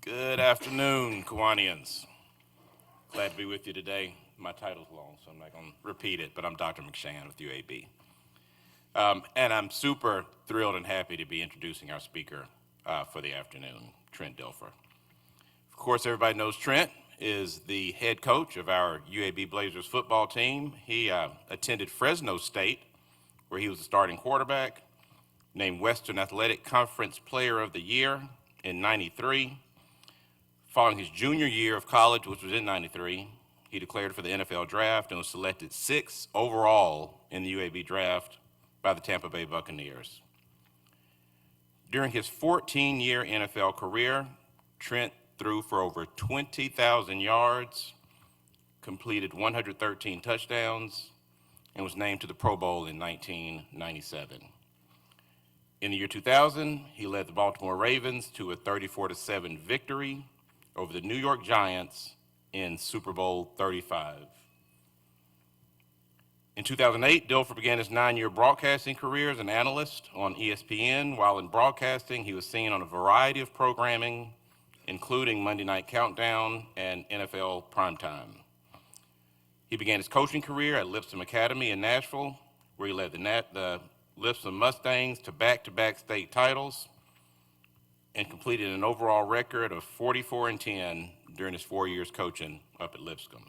Good afternoon, Kiwanians. Glad to be with you today. My title's long, so I'm not going to repeat it, but I'm Dr. McShann with UAB. And I'm super thrilled and happy to be introducing our speaker for the afternoon, Trent Dilfer. Of course, everybody knows Trent is the head coach of our UAB Blazers football team. He attended Fresno State, where he was the starting quarterback, named Western Athletic Conference Player of the Year in '93. Following his junior year of college, which was in '93, he declared for the NFL draft and was selected 6th overall in the UAB draft by the Tampa Bay Buccaneers. During his 14-year NFL career, Trent threw for over 20,000 yards, completed 113 touchdowns, and was named to the Pro Bowl in 1997. In the year 2000, he led the Baltimore Ravens to a 34-7 victory over the New York Giants in Super Bowl 35. In 2008, Dilfer began his 9-year broadcasting career as an analyst on ESPN. While in broadcasting, he was seen on a variety of programming, including Monday Night Countdown and NFL Primetime. He began his coaching career at Lipscomb Academy in Nashville, where he led the Lipscomb Mustangs to back-to-back state titles and completed an overall record of 44-10 during his 4 years coaching up at Lipscomb.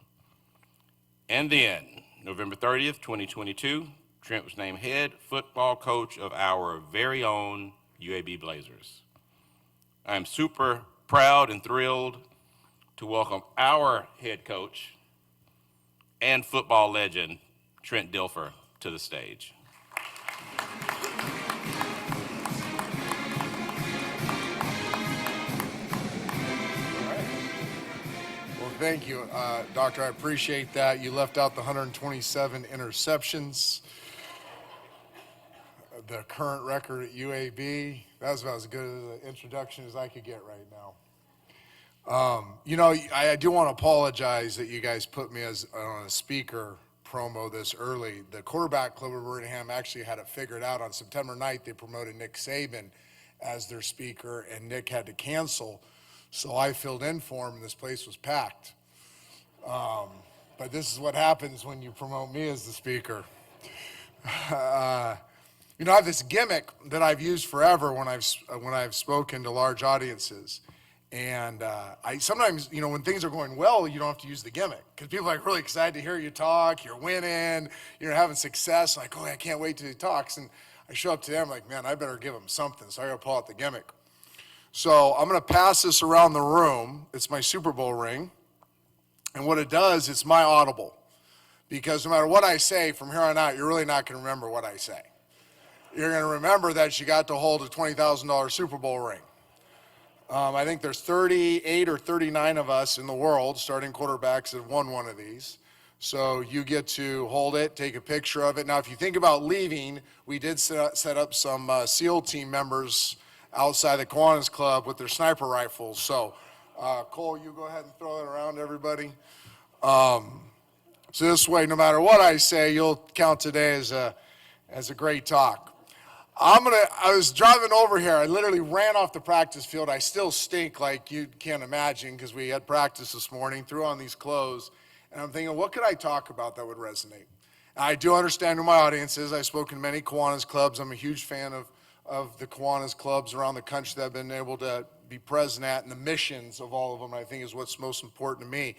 And then, November 30th, 2022, Trent was named head football coach of our very own UAB Blazers. I am super proud and thrilled to welcome our head coach and football legend, Trent Dilfer, to the stage. Thank you, Doctor. I appreciate that. You left out the 127 interceptions. The current record at UAB, that was about as good an introduction as I could get right now. I do want to apologize that you guys put me as on a speaker promo this early. The quarterback club of Birmingham actually had it figured out. On September 9th, they promoted Nick Saban as their speaker, and Nick had to cancel. So I filled in for him, and this place was packed. But this is what happens when you promote me as the speaker. I have this gimmick that I've used forever when I've spoken to large audiences. And I sometimes, when things are going well, you don't have to use the gimmick. Because people are really excited to hear you talk, you're winning, you're having success. Like, oh, I can't wait till he talks. And I show up to them like, man, I better give him something. So I got to pull out the gimmick. So I'm going to pass this around the room. It's my Super Bowl ring. And what it does, it's my audible. Because no matter what I say from here on out, you're really not going to remember what I say. You're going to remember that you got to hold a $20,000 Super Bowl ring. I think there's 38 or 39 of us in the world, starting quarterbacks, that have won one of these. So you get to hold it, take a picture of it. Now, if you think about leaving, we did set up some SEAL team members outside the Kiwanis Club with their sniper rifles. So, Cole, you go ahead and throw it around, everybody. So this way, no matter what I say, you'll count today as a great talk. I was driving over here. I literally ran off the practice field. I still stink like you can't imagine because we had practice this morning, threw on these clothes, and I'm thinking, what could I talk about that would resonate? I do understand who my audience is. I've spoken to many Kiwanis clubs. I'm a huge fan of the Kiwanis clubs around the country that I've been able to be present at, and the missions of all of them, I think, is what's most important to me.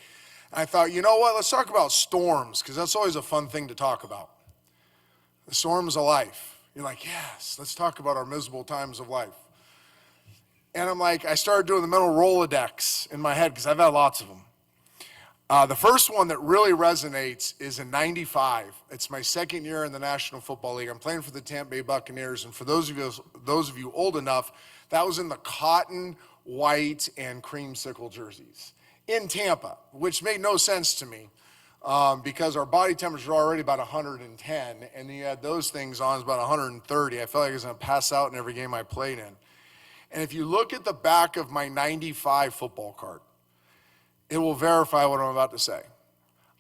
And I thought, you know what, let's talk about storms, because that's always a fun thing to talk about. The storms of life. You're like, yes, let's talk about our miserable times of life. And I'm like, I started doing the mental Rolodex in my head, because I've had lots of them. The first one that really resonates is in '95. It's my second year in the National Football League. I'm playing for the Tampa Bay Buccaneers, and for those of you old enough, that was in the cotton, white, and creamsicle jerseys in Tampa, which made no sense to me because our body temperature was already about 110, and you had those things on, it's about 130. I felt like I was going to pass out in every game I played in. And if you look at the back of my '95 football card, it will verify what I'm about to say.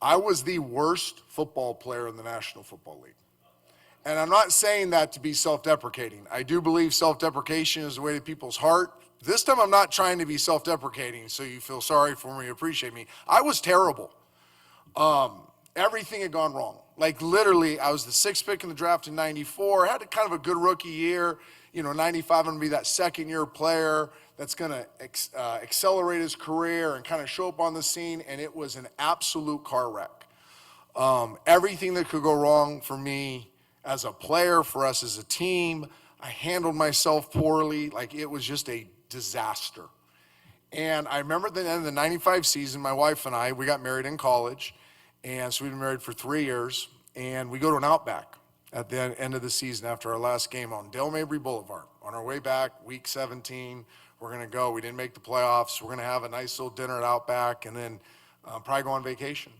I was the worst football player in the National Football League. And I'm not saying that to be self-deprecating. I do believe self-deprecation is the way to people's heart. this time I'm not trying to be self-deprecating so you feel sorry for me, appreciate me. I was terrible. Everything had gone wrong. Like literally, I was the sixth pick in the draft in 94. I had kind of a good rookie year. 95, I'm going to be that second-year player that's going to accelerate his career and kind of show up on the scene, and it was an absolute car wreck. Everything that could go wrong for me as a player, for us as a team, I handled myself poorly. Like it was just a disaster. And I remember at the end of the 95 season, my wife and I, we got married in college. And so we've been married for 3 years. And we go to an Outback at the end of the season after our last game on Dale Mabry Boulevard. On our way back, week 17, we're going to go. We didn't make the playoffs. We're going to have a nice little dinner at Outback and then probably go on vacation.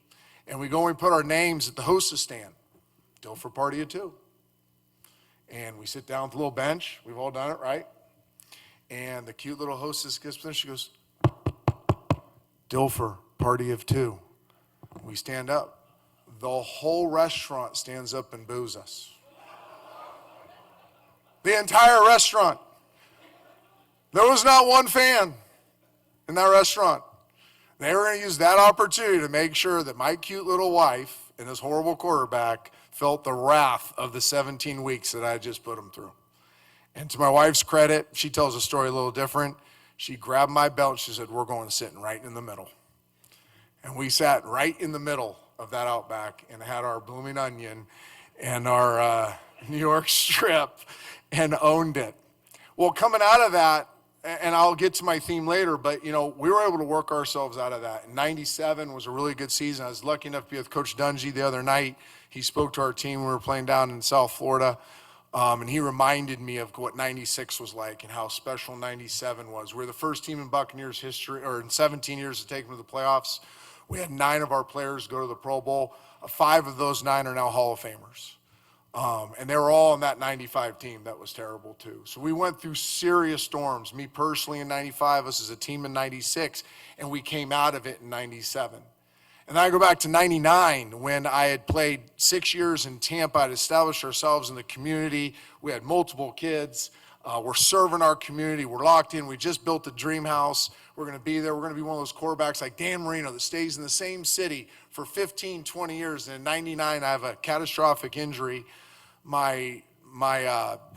And we go and put our names at the hostess stand. Dilfer party of 2. And we sit down at the little bench. We've all done it, right? And the cute little hostess gets there. She goes, Dilfer, party of 2. We stand up. The whole restaurant stands up and boos us. The entire restaurant. There was not one fan in that restaurant. They were going to use that opportunity to make sure that my cute little wife and this horrible quarterback felt the wrath of the 17 weeks that I had just put them through. And to my wife's credit, she tells the story a little different. She grabbed my belt. She said, we're going sitting right in the middle. And we sat right in the middle of that Outback and had our blooming onion and our New York strip and owned it. Well, coming out of that, and I'll get to my theme later, but we were able to work ourselves out of that. 97 was a really good season. I was lucky enough to be with Coach Dungy the other night. He spoke to our team. We were playing down in South Florida, and he reminded me of what 96 was like and how special 97 was. We were the first team in Buccaneers history, or in 17 years, to take them to the playoffs. We had 9 of our players go to the Pro Bowl. 5 of those 9 are now Hall of Famers. And they were all on that 95 team. That was terrible too. So we went through serious storms, me personally in 95, us as a team in 96, and we came out of it in 97. And then I go back to 99 when I had played 6 years in Tampa. I'd established ourselves in the community. We had multiple kids. We're serving our community. We're locked in. We just built a dream house. We're going to be there. We're going to be one of those quarterbacks like Dan Marino that stays in the same city for 15, 20 years. And in 99, I have a catastrophic injury. My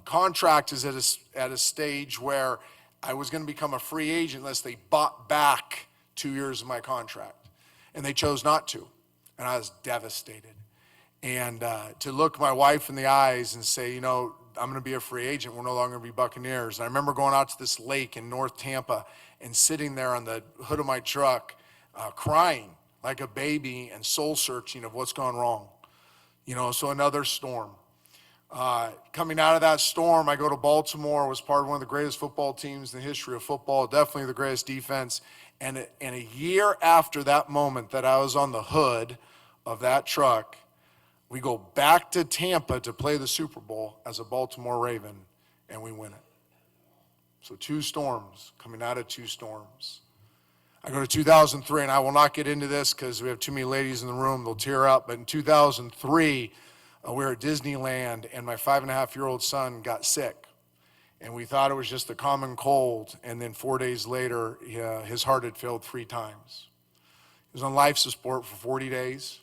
contract is at a stage where I was going to become a free agent unless they bought back 2 years of my contract. And they chose not to. And I was devastated. And to look my wife in the eyes and say, I'm going to be a free agent. We're no longer going to be Buccaneers. And I remember going out to this lake in North Tampa and sitting there on the hood of my truck, crying like a baby and soul searching of what's gone wrong. So another storm. Coming out of that storm, I go to Baltimore, was part of one of the greatest football teams in the history of football, definitely the greatest defense. And a year after that moment that I was on the hood of that truck, we go back to Tampa to play the Super Bowl as a Baltimore Raven, and we win it. So 2 storms, coming out of 2 storms. I go to 2003, and I will not get into this because we have too many ladies in the room. They'll tear up. But in 2003, we were at Disneyland, and my 5.5-year-old son got sick. And we thought it was just a common cold. And then 4 days later, his heart had failed 3 times. He was on life support for 40 days.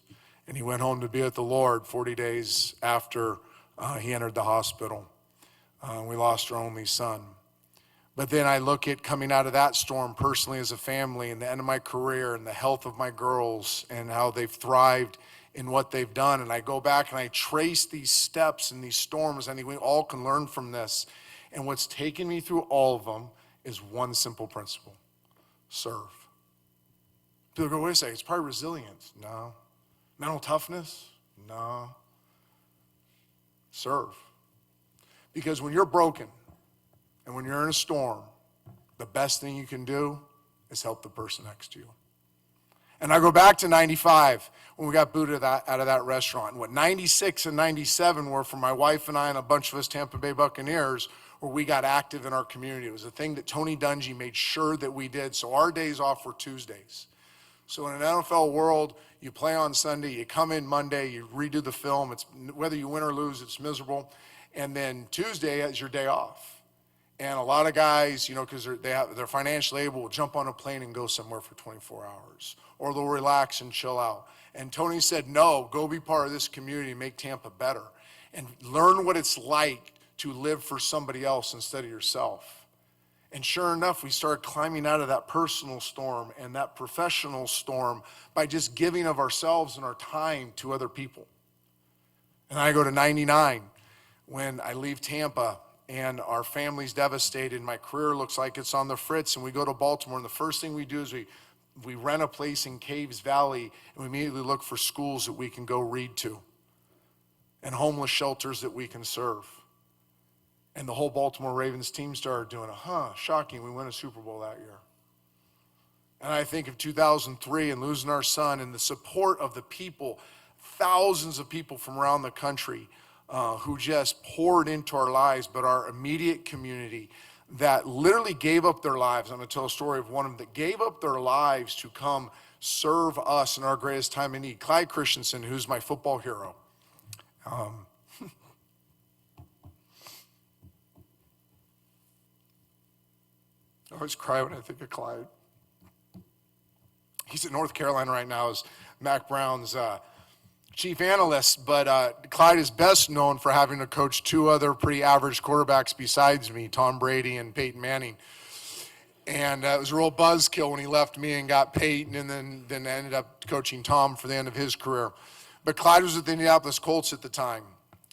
And he went home to be with the Lord 40 days after he entered the hospital. We lost our only son. But then I look at coming out of that storm personally as a family and the end of my career and the health of my girls and how they've thrived in what they've done. And I go back and I trace these steps and these storms. I think we all can learn from this. And what's taken me through all of them is one simple principle: serve. People go, wait a second, it's probably resilience. No. Mental toughness? No. Serve. Because when you're broken and when you're in a storm, the best thing you can do is help the person next to you. And I go back to 95 when we got booted out of that restaurant. And what 96 and 97 were for my wife and I and a bunch of us Tampa Bay Buccaneers, where we got active in our community. It was a thing that Tony Dungy made sure that we did. So our days off were Tuesdays. So in an NFL world, you play on Sunday, you come in Monday, you redo the film. It's whether you win or lose, it's miserable. And then Tuesday is your day off. And a lot of guys, because they're financially able, will jump on a plane and go somewhere for 24 hours. Or they'll relax and chill out. And Tony said, no, go be part of this community and make Tampa better. And learn what it's like to live for somebody else instead of yourself. And sure enough, we started climbing out of that personal storm and that professional storm by just giving of ourselves and our time to other people. And I go to 99 when I leave Tampa and our family's devastated. My career looks like it's on the fritz, and we go to Baltimore, and the first thing we do is we rent a place in Caves Valley, and we immediately look for schools that we can go read to and homeless shelters that we can serve. And the whole Baltimore Ravens team started doing it. Shocking, we won a Super Bowl that year. And I think of 2003 and losing our son and the support of the people, thousands of people from around the country who just poured into our lives, but our immediate community that literally gave up their lives. I'm going to tell a story of one of them that gave up their lives to come serve us in our greatest time of need. Clyde Christensen, who's my football hero. I always cry when I think of Clyde. He's in North Carolina right now as Mac Brown's chief analyst, but Clyde is best known for having to coach two other pretty average quarterbacks besides me, Tom Brady and Peyton Manning. And it was a real buzzkill when he left me and got Peyton, and then ended up coaching Tom for the end of his career. But Clyde was with the Indianapolis Colts at the time,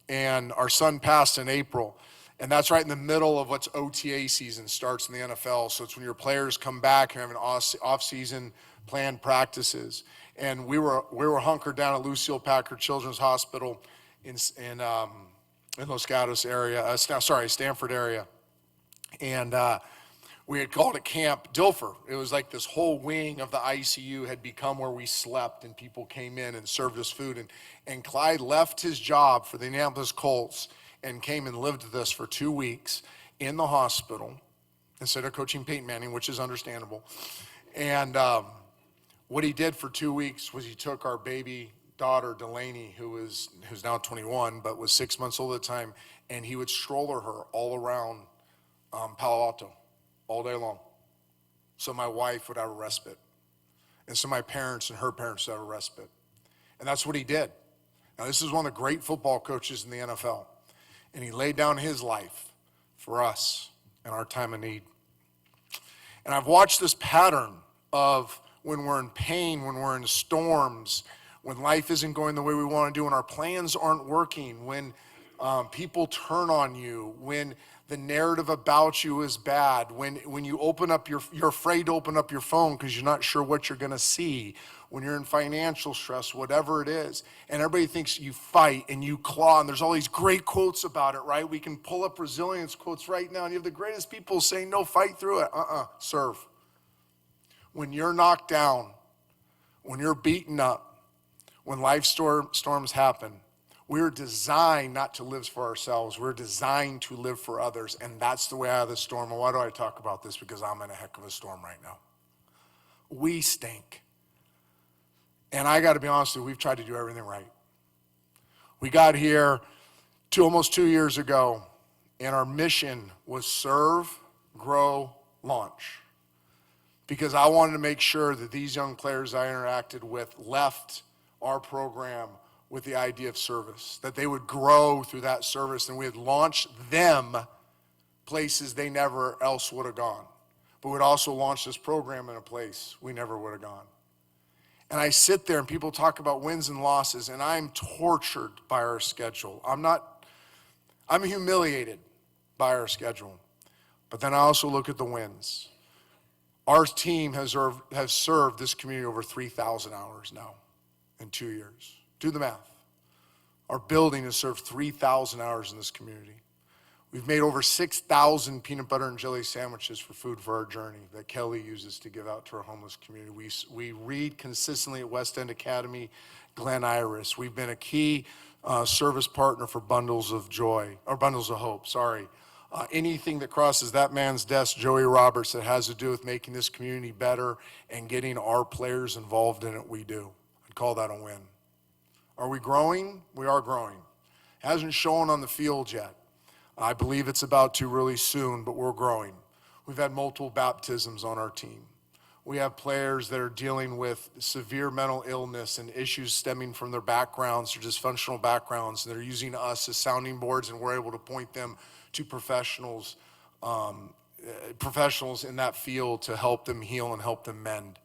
and our son passed in April. And that's right in the middle of what's OTA season starts in the NFL. So it's when your players come back and have an off-season planned practices. And we were hunkered down at Lucille Packard Children's Hospital in Los Gatos area, Stanford area. And we had called it Camp Dilfer. It was like this whole wing of the ICU had become where we slept, and people came in and served us food. And Clyde left his job for the Indianapolis Colts and came and lived with us for 2 weeks in the hospital instead of coaching Peyton Manning, which is understandable. And what he did for 2 weeks was he took our baby daughter, Delaney, who's now 21, but was 6 months old at the time, and he would stroller her all around Palo Alto all day long. So my wife would have a respite. And so my parents and her parents would have a respite. And that's what he did. Now, this is one of the great football coaches in the NFL. And he laid down his life for us in our time of need. And I've watched this pattern of when we're in pain, when we're in storms, when life isn't going the way we want to do, when our plans aren't working, when people turn on you, when the narrative about you is bad, when you open up you're afraid to open up your phone because you're not sure what you're going to see, when you're in financial stress, whatever it is, and everybody thinks you fight and you claw, and there's all these great quotes about it, right? We can pull up resilience quotes right now, and you have the greatest people saying, no, fight through it. Serve. When you're knocked down, when you're beaten up, when life storms happen, we're designed not to live for ourselves. We're designed to live for others, and that's the way out of the storm. And why do I talk about this? Because I'm in a heck of a storm right now. We stink. And I got to be honest with you, we've tried to do everything right. We got here almost 2 years ago, and our mission was serve, grow, launch. Because I wanted to make sure that these young players I interacted with left our program with the idea of service, that they would grow through that service, and we would launch them places they never else would have gone. But we'd also launch this program in a place we never would have gone. And I sit there and people talk about wins and losses, and I'm tortured by our schedule. I'm humiliated by our schedule. But then I also look at the wins. Our team has served this community over 3,000 hours now in 2 years. Do the math. Our building has served 3,000 hours in this community. We've made over 6,000 peanut butter and jelly sandwiches for Food for Our Journey that Kelly uses to give out to our homeless community. We read consistently at West End Academy, Glen Iris. We've been a key service partner for Bundles of Hope, sorry. Anything that crosses that man's desk, Joey Roberts, that has to do with making this community better and getting our players involved in it, we do. I'd call that a win. Are we growing? We are growing. Hasn't shown on the field yet. I believe it's about to really soon, but we're growing. We've had multiple baptisms on our team. We have players that are dealing with severe mental illness and issues stemming from their backgrounds or dysfunctional backgrounds. They're using us as sounding boards, and we're able to point them to professionals in that field to help them heal and help them mend.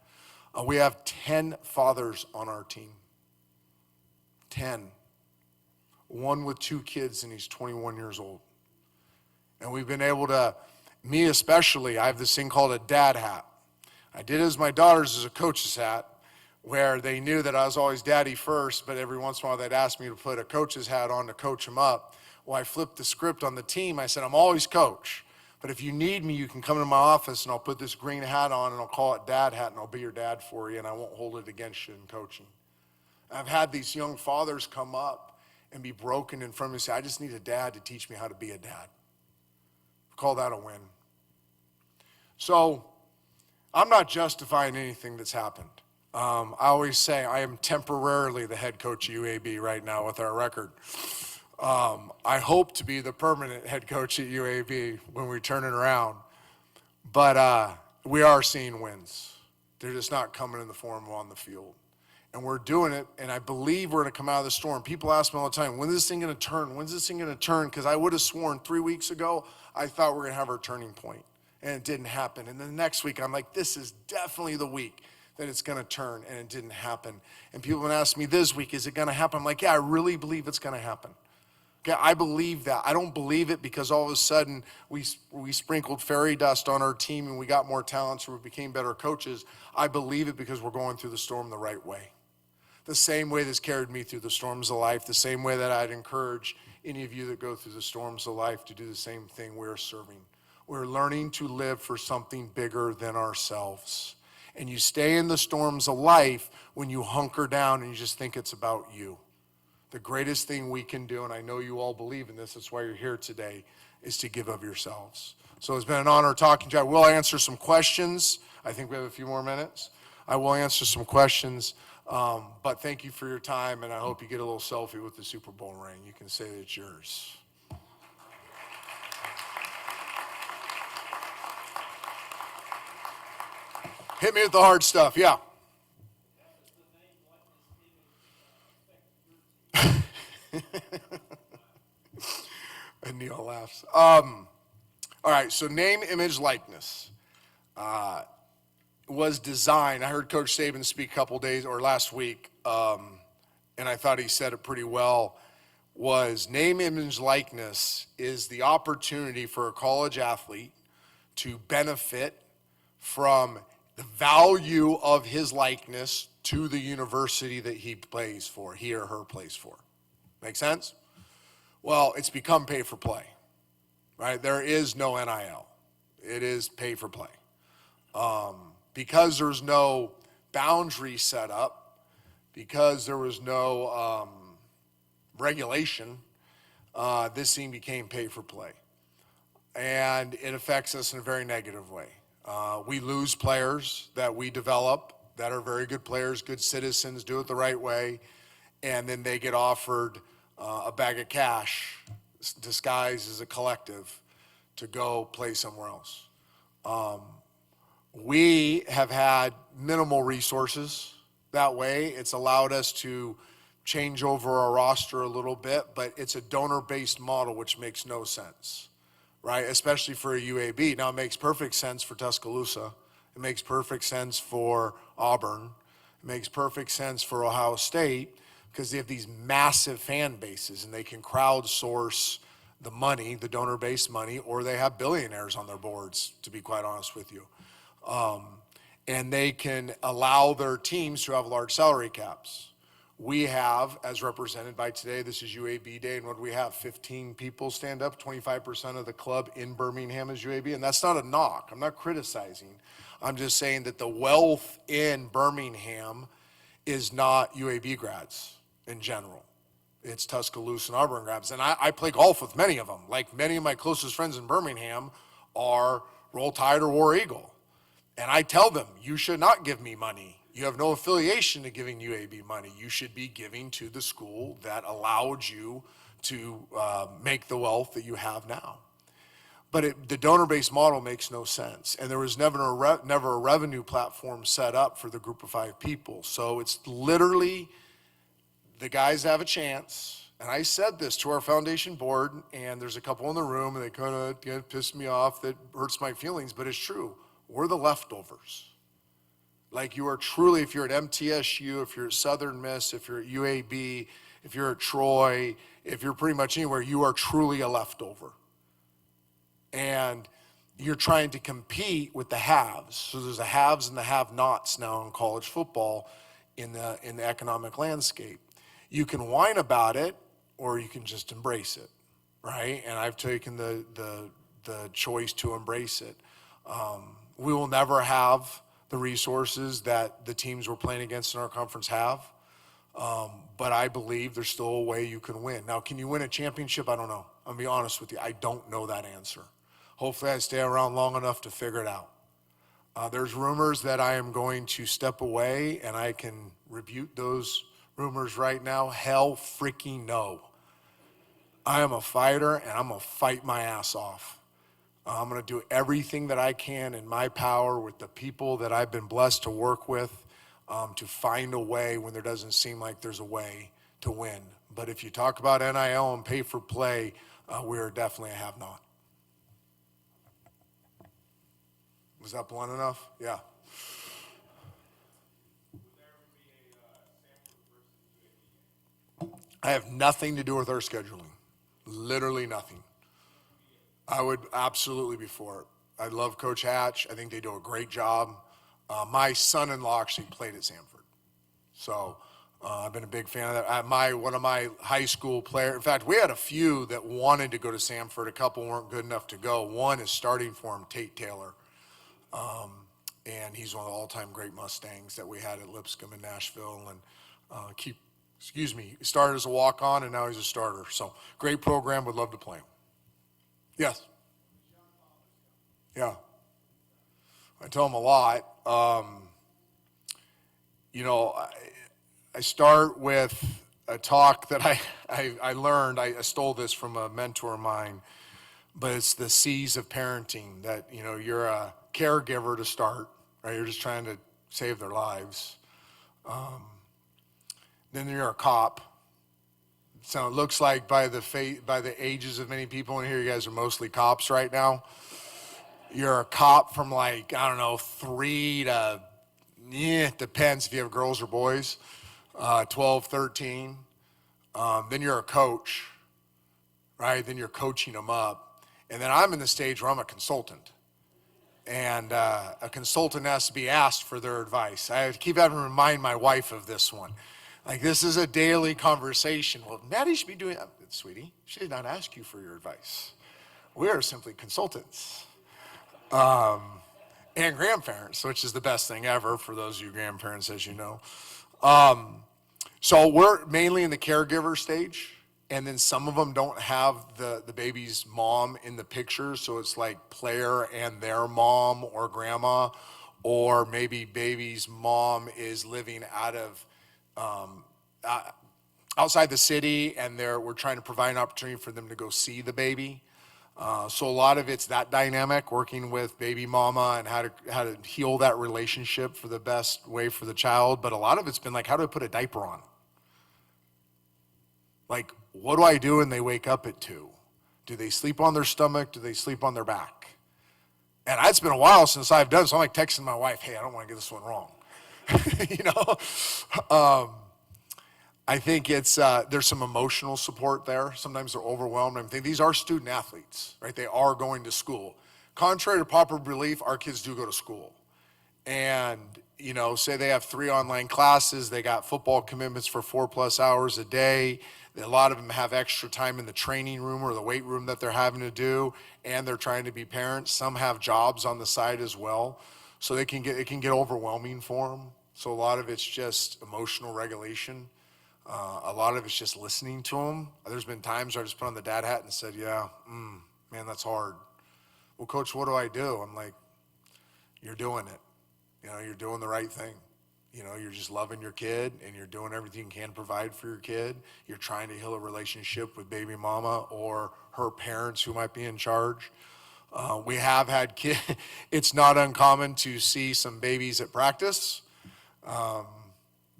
We have 10 fathers on our team. 10. One with 2 kids, and he's 21 years old. And we've been able to, me especially, I have this thing called a dad hat. I did it as my daughter's as a coach's hat, where they knew that I was always daddy first, but every once in a while they'd ask me to put a coach's hat on to coach them up. Well, I flipped the script on the team. I said, I'm always coach, but if you need me, you can come to my office and I'll put this green hat on and I'll call it dad hat and I'll be your dad for you and I won't hold it against you in coaching. I've had these young fathers come up and be broken in front of me and say, I just need a dad to teach me how to be a dad. Call that a win. So I'm not justifying anything that's happened. I always say I am temporarily the head coach of UAB right now with our record. I hope to be the permanent head coach at UAB when we turn it around. But we are seeing wins. They're just not coming in the form on the field. And we're doing it, and I believe we're going to come out of the storm. People ask me all the time, when's this thing going to turn? When's this thing going to turn? Because I would have sworn 3 weeks ago, I thought we were going to have our turning point, and it didn't happen. And then the next week, I'm like, this is definitely the week that it's going to turn, and it didn't happen. And people have been asking me this week, is it going to happen? I'm like, yeah, I really believe it's going to happen. Okay, I believe that. I don't believe it because all of a sudden we sprinkled fairy dust on our team and we got more talent, so we became better coaches. I believe it because we're going through the storm the right way. The same way that's carried me through the storms of life, the same way that I'd encourage any of you that go through the storms of life to do the same thing we're serving. We're learning to live for something bigger than ourselves. And you stay in the storms of life when you hunker down and you just think it's about you. The greatest thing we can do, and I know you all believe in this, that's why you're here today, is to give of yourselves. So it's been an honor talking to you. I will answer some questions. I think we have a few more minutes. I will answer some questions. But thank you for your time, and I hope you get a little selfie with the Super Bowl ring. You can say that it's yours. Hit me with the hard stuff, yeah. And Neil laughs. All right, so name, image, likeness. Was designed, I heard Coach Saban speak a couple days or last week, and I thought he said it pretty well, was name, image, likeness is the opportunity for a college athlete to benefit from the value of his likeness to the university that he plays for, he or her plays for. Make sense? Well, it's become pay for play, right? There is no NIL. It is pay for play. Because there's no boundary set up, because there was no regulation, this thing became pay for play. And it affects us in a very negative way. We lose players that we develop that are very good players, good citizens, do it the right way, and then they get offered a bag of cash disguised as a collective to go play somewhere else. We have had minimal resources that way. It's allowed us to change over our roster a little bit, but it's a donor-based model, which makes no sense, right? Especially for a UAB. Now, it makes perfect sense for Tuscaloosa. It makes perfect sense for Auburn. It makes perfect sense for Ohio State because they have these massive fan bases and they can crowdsource the money, the donor-based money, or they have billionaires on their boards, to be quite honest with you. And they can allow their teams to have large salary caps. We have, as represented by today, this is UAB Day, and what do we have? 15 people stand up, 25% of the club in Birmingham is UAB, and that's not a knock. I'm not criticizing. I'm just saying that the wealth in Birmingham is not UAB grads in general. It's Tuscaloosa and Auburn grads. And I play golf with many of them. Like many of my closest friends in Birmingham are Roll Tide or War Eagle. And I tell them, you should not give me money. You have no affiliation to giving UAB money. You should be giving to the school that allowed you to make the wealth that you have now. But the donor-based model makes no sense. And there was never a revenue platform set up for the group of 5 people. So it's literally the guys have a chance. And I said this to our foundation board, and there's a couple in the room, and they kind of pissed me off. That hurts my feelings, but it's true. We're the leftovers. Like, you are truly, if you're at MTSU, if you're at Southern Miss, if you're at UAB, if you're at Troy, if you're pretty much anywhere, you are truly a leftover. And you're trying to compete with the haves. So there's the haves and the have-nots now in college football in the economic landscape. You can whine about it, or you can just embrace it, right? And I've taken the choice to embrace it. We will never have the resources that the teams we're playing against in our conference have, but I believe there's still a way you can win. Now, can you win a championship? I don't know. I'll be honest with you. I don't know that answer. Hopefully I stay around long enough to figure it out. There's rumors that I am going to step away, and I can rebuke those rumors right now. Hell freaking no. I am a fighter, and I'm going to fight my ass off. I'm going to do everything that I can in my power with the people that I've been blessed to work with to find a way when there doesn't seem like there's a way to win. But if you talk about NIL and pay for play, we are definitely a have-not. Was that blunt enough? Yeah. I have nothing to do with our scheduling. Literally nothing. I would absolutely be for it. I love Coach Hatch. I think they do a great job. My son-in-law actually played at Samford. So I've been a big fan of that. One of my high school players, in fact, we had a few that wanted to go to Samford. A couple weren't good enough to go. One is starting for him, Tate Taylor. And he's one of the all-time great Mustangs that we had at Lipscomb in Nashville. And he started as a walk-on, and now he's a starter. So great program, would love to play him. Yes. Yeah. I tell him a lot. I start with a talk that I learned. I stole this from a mentor of mine, but it's the C's of parenting, that, you're a caregiver to start, right? You're just trying to save their lives. Then you're a cop. So it looks like by the ages of many people in here, you guys are mostly cops right now. You're a cop from 3 to, depends if you have girls or boys, 12, 13. Then you're a coach, right? Then you're coaching them up. And then I'm in the stage where I'm a consultant. And a consultant has to be asked for their advice. I keep having to remind my wife of this one. Like, this is a daily conversation. Well, Maddie should be doing that. Sweetie, she did not ask you for your advice. We are simply consultants. And grandparents, which is the best thing ever for those of you grandparents, as you know. So we're mainly in the caregiver stage, and then some of them don't have the baby's mom in the picture, so it's like player and their mom or grandma, or maybe baby's mom is living outside the city, and we're trying to provide an opportunity for them to go see the baby. So a lot of it's that dynamic, working with baby mama and how to heal that relationship for the best way for the child. But a lot of it's been like, how do I put a diaper on? Like, what do I do when they wake up at 2? Do they sleep on their stomach? Do they sleep on their back? And it's been a while since I've done, so I'm like texting my wife, hey, I don't want to get this one wrong. I think it's there's some emotional support there. Sometimes they're overwhelmed. I think these are student athletes, right? They are going to school. Contrary to popular belief, our kids do go to school. And, say they have 3 online classes, they got football commitments for 4+ hours a day. A lot of them have extra time in the training room or the weight room that they're having to do, and they're trying to be parents. Some have jobs on the side as well. So it can get overwhelming for them. So a lot of it's just emotional regulation. A lot of it's just listening to them. There's been times where I just put on the dad hat and said, man, that's hard. Well, Coach, what do I do? I'm like, you're doing it. You're doing the right thing. You know, you're just loving your kid and you're doing everything you can to provide for your kid. You're trying to heal a relationship with baby mama or her parents who might be in charge. We have had kids. It's not uncommon to see some babies at practice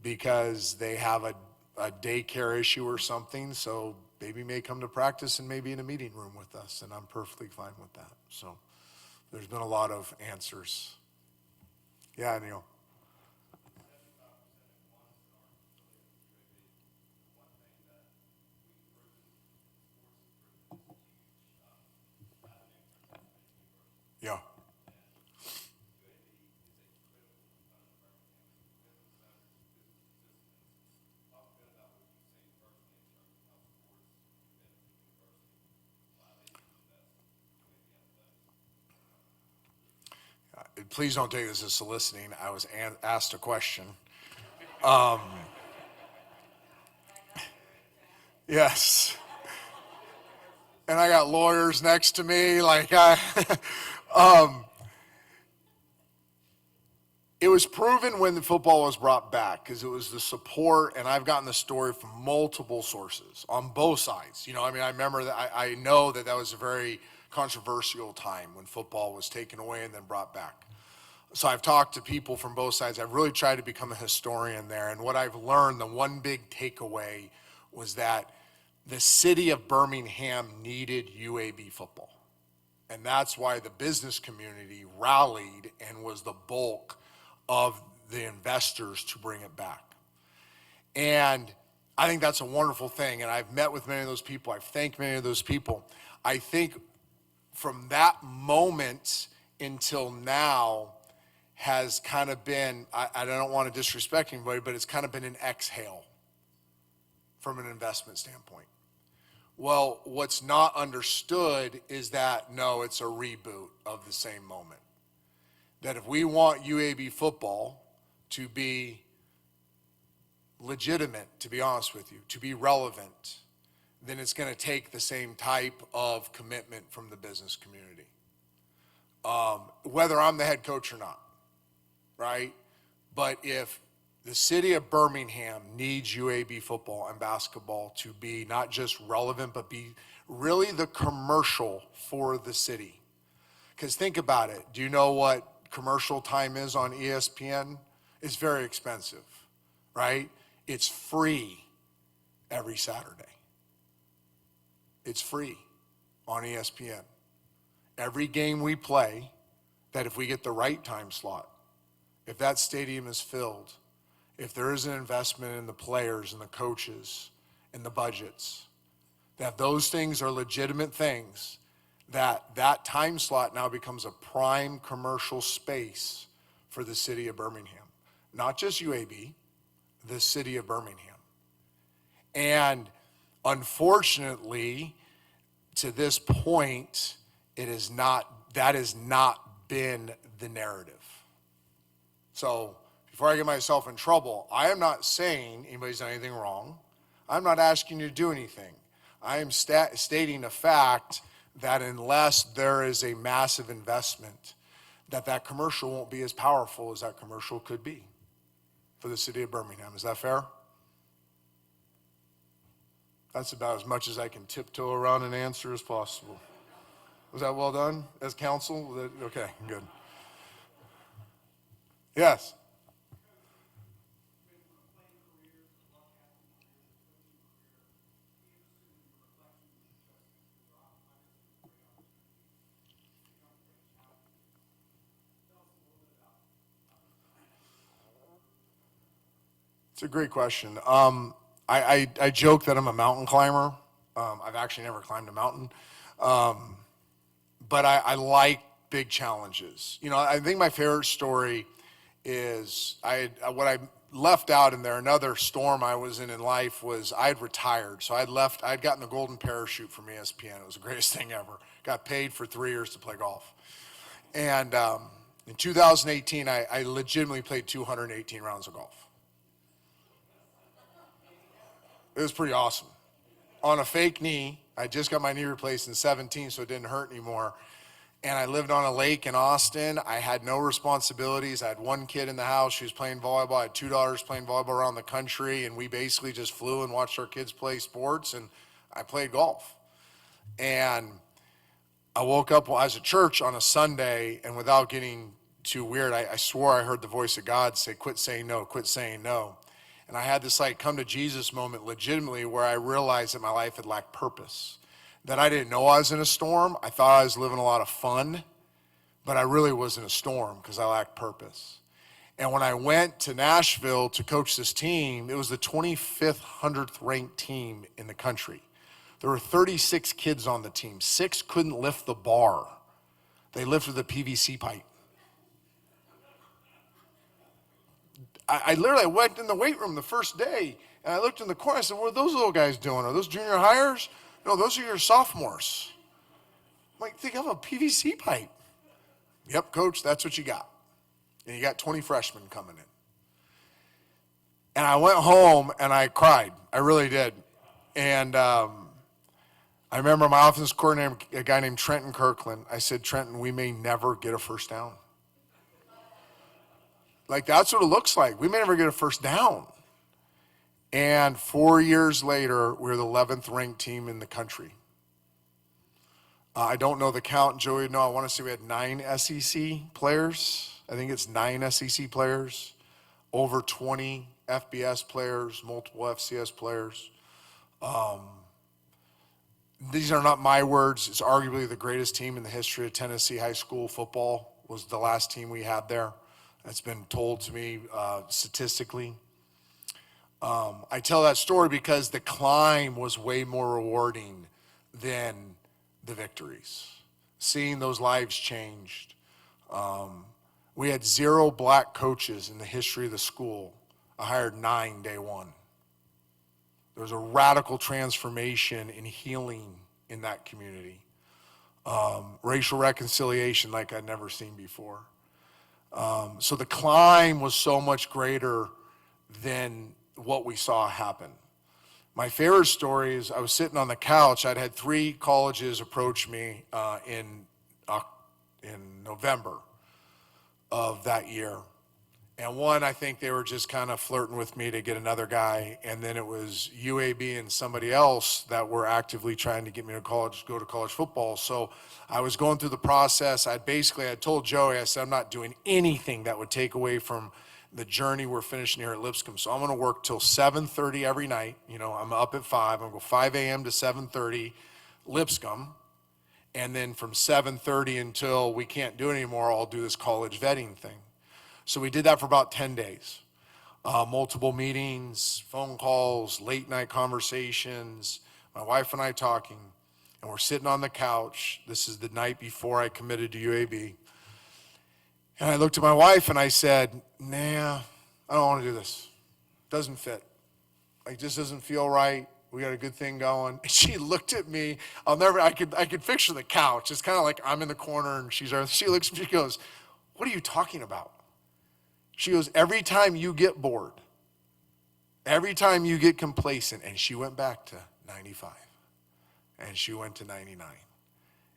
because they have a daycare issue or something. So baby may come to practice and may be in a meeting room with us, and I'm perfectly fine with that. So there's been a lot of answers. Yeah, Neil. Yeah. Please don't take this as soliciting. I was asked a question. Yes. And I got lawyers next to me. It was proven when the football was brought back because it was the support, and I've gotten the story from multiple sources on both sides. You know, I mean, I remember that I know that was a very controversial time when football was taken away and then brought back. So I've talked to people from both sides. I've really tried to become a historian there. And what I've learned, the one big takeaway was that the city of Birmingham needed UAB football. And that's why the business community rallied and was the bulk of the investors to bring it back. And I think that's a wonderful thing. And I've met with many of those people. I've thanked many of those people. I think from that moment until now, has kind of been, I don't want to disrespect anybody, but it's kind of been an exhale from an investment standpoint. Well, what's not understood is that, no, it's a reboot of the same moment. That if we want UAB football to be legitimate, to be honest with you, to be relevant, then it's going to take the same type of commitment from the business community. Whether I'm the head coach or not. Right? But if the city of Birmingham needs UAB football and basketball to be not just relevant, but be really the commercial for the city. Because think about it. Do you know what commercial time is on ESPN? It's very expensive, right? It's free every Saturday. It's free on ESPN. Every game we play, that if we get the right time slot, if that stadium is filled, if there is an investment in the players and the coaches and the budgets, that those things are legitimate things, that time slot now becomes a prime commercial space for the city of Birmingham. Not just UAB, the city of Birmingham. And unfortunately, to this point, that has not been the narrative. So before I get myself in trouble, I am not saying anybody's done anything wrong. I'm not asking you to do anything. I am stating a fact that unless there is a massive investment, that commercial won't be as powerful as that commercial could be for the city of Birmingham. Is that fair? That's about as much as I can tiptoe around an answer as possible. Was that well done as counsel? Okay, good. Yes. It's a great question. I joke that I'm a mountain climber. I've actually never climbed a mountain. But I like big challenges. You know, I think my favorite story is what I left out in there, another storm I was in life was I'd retired. So I'd gotten the golden parachute from ESPN. It was the greatest thing ever. Got paid for 3 years to play golf. And in 2018, I legitimately played 218 rounds of golf. It was pretty awesome. On a fake knee, I just got my knee replaced in 17, so it didn't hurt anymore. And I lived on a lake in Austin. I had no responsibilities. I had one kid in the house. She was playing volleyball. I had two daughters playing volleyball around the country. And we basically just flew and watched our kids play sports. And I played golf. And I woke up, I was at church on a Sunday. And without getting too weird, I swore I heard the voice of God say, quit saying no, quit saying no. And I had this like come to Jesus moment legitimately where I realized that my life had lacked purpose. That I didn't know I was in a storm. I thought I was living a lot of fun, but I really was in a storm because I lacked purpose. And when I went to Nashville to coach this team, it was the 25th, 100th ranked team in the country. There were 36 kids on the team. 6 couldn't lift the bar. They lifted the PVC pipe. I literally went in the weight room the first day, and I looked in the corner. I said, what are those little guys doing? Are those junior hires? No, those are your sophomores. I'm like, they have a PVC pipe. Yep, coach, that's what you got. And you got 20 freshmen coming in. And I went home and I cried. I really did. And I remember my offensive coordinator, a guy named Trent Kirkland. I said, Trenton, we may never get a first down. Like, that's what it looks like. We may never get a first down. And 4 years later, we're the 11th ranked team in the country. I don't know the count, Joey. No, I want to say we had 9 SEC players. I think it's 9 SEC players, over 20 FBS players, multiple FCS players. These are not my words. It's arguably the greatest team in the history of Tennessee high school football. Was the last team we had there. That's been told to me statistically. I tell that story because the climb was way more rewarding than the victories. Seeing those lives changed. We had 0 black coaches in the history of the school. I hired 9 day one. There was a radical transformation in healing in that community. Racial reconciliation like I'd never seen before. So the climb was so much greater than what we saw happen. My favorite story is I was sitting on the couch. I'd had 3 colleges approach me in November of that year. And one, I think they were just kind of flirting with me to get another guy. And then it was UAB and somebody else that were actively trying to get me to college, go to college football. So I was going through the process. I told Joey, I said, I'm not doing anything that would take away from the journey we're finishing here at Lipscomb. So I'm going to work till 7:30 every night. You know, I'm up at 5. I'm going to go 5 a.m. to 7:30 Lipscomb. And then from 7:30 until we can't do it anymore, I'll do this college vetting thing. So we did that for about 10 days. Multiple meetings, phone calls, late night conversations, my wife and I talking, and we're sitting on the couch. This is the night before I committed to UAB. And I looked at my wife and I said, nah, I don't want to do this. Doesn't fit. Like, this doesn't feel right. We got a good thing going. And she looked at me. I could picture the couch. It's kind of like I'm in the corner and she looks at me, she goes, what are you talking about? She goes, every time you get bored, every time you get complacent, and she went back to 95, and she went to 99,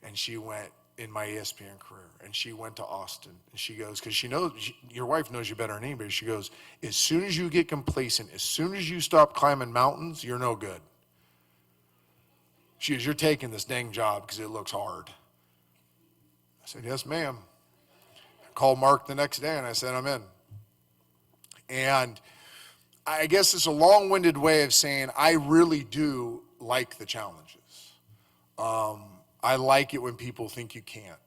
and she went in my ESPN career, and she went to Austin, and she goes, because she knows, your wife knows you better than anybody, she goes, as soon as you get complacent, as soon as you stop climbing mountains, you're no good. She goes, you're taking this dang job because it looks hard. I said, yes, ma'am. I called Mark the next day, and I said, I'm in. And I guess it's a long-winded way of saying I really do like the challenges. I like it when people think you can't.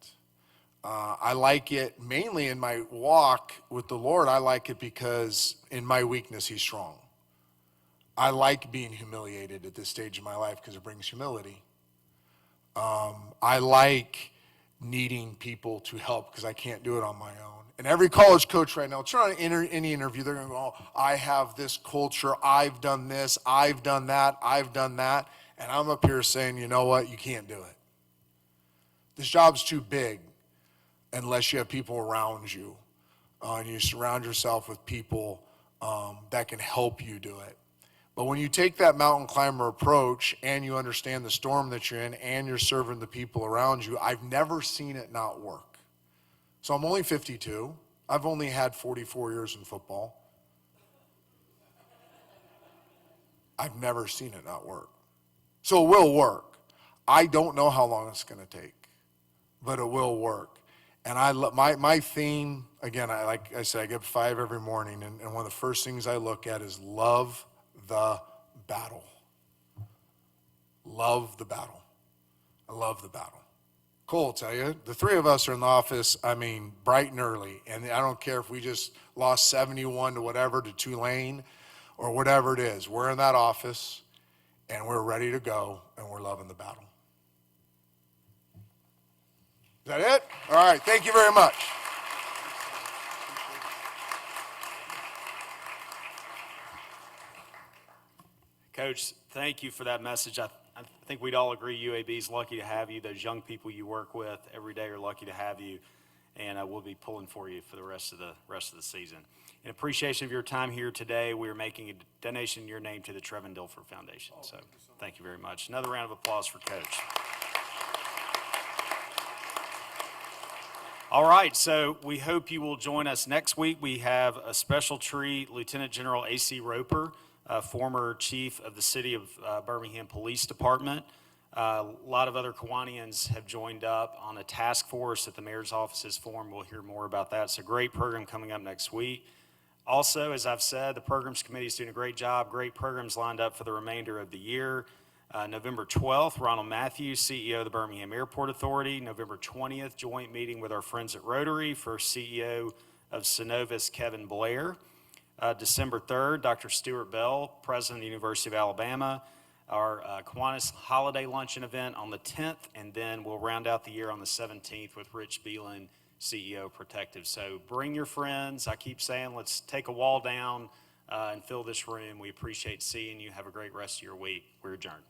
I like it mainly in my walk with the Lord. I like it because in my weakness, he's strong. I like being humiliated at this stage of my life because it brings humility. I like needing people to help because I can't do it on my own. And every college coach right now, turn on any interview, they're going to go, oh, I have this culture, I've done this, I've done that, I've done that. And I'm up here saying, you know what, you can't do it. This job's too big unless you have people around you. And you surround yourself with people that can help you do it. But when you take that mountain climber approach and you understand the storm that you're in and you're serving the people around you, I've never seen it not work. So I'm only 52. I've only had 44 years in football. I've never seen it not work. So it will work. I don't know how long it's going to take, but it will work. And my theme, again, like I said, I get up 5 every morning, and one of the first things I look at is love the battle. Love the battle. I love the battle. Cole will tell you, the 3 of us are in the office, bright and early. And I don't care if we just lost 71 to whatever to Tulane or whatever it is. We're in that office, and we're ready to go, and we're loving the battle. Is that it? All right, thank you very much. Coach, thank you for that message. I think we'd all agree UAB is lucky to have you. Those young people you work with every day are lucky to have you, and we'll be pulling for you for the rest of the season. In appreciation of your time here today, we are making a donation in your name to the Trent Dilfer Foundation. So thank you very much. Another round of applause for Coach. All right, so we hope you will join us next week. We have a special treat, Lieutenant General A.C. Roper, former chief of the City of Birmingham Police Department. A lot of other Kiwanians have joined up on a task force that the mayor's office has formed. We'll hear more about that. It's a great program coming up next week. Also, as I've said, the programs committee is doing a great job. Great programs lined up for the remainder of the year. November 12th, Ronald Matthews, CEO of the Birmingham Airport Authority. November 20th, joint meeting with our friends at Rotary for CEO of Synovus, Kevin Blair. December 3rd, Dr. Stuart Bell, President of the University of Alabama. Our Kiwanis Holiday Luncheon event on the 10th, and then we'll round out the year on the 17th with Rich Beelan, CEO of Protective. So bring your friends. I keep saying let's take a wall down and fill this room. We appreciate seeing you. Have a great rest of your week. We're adjourned.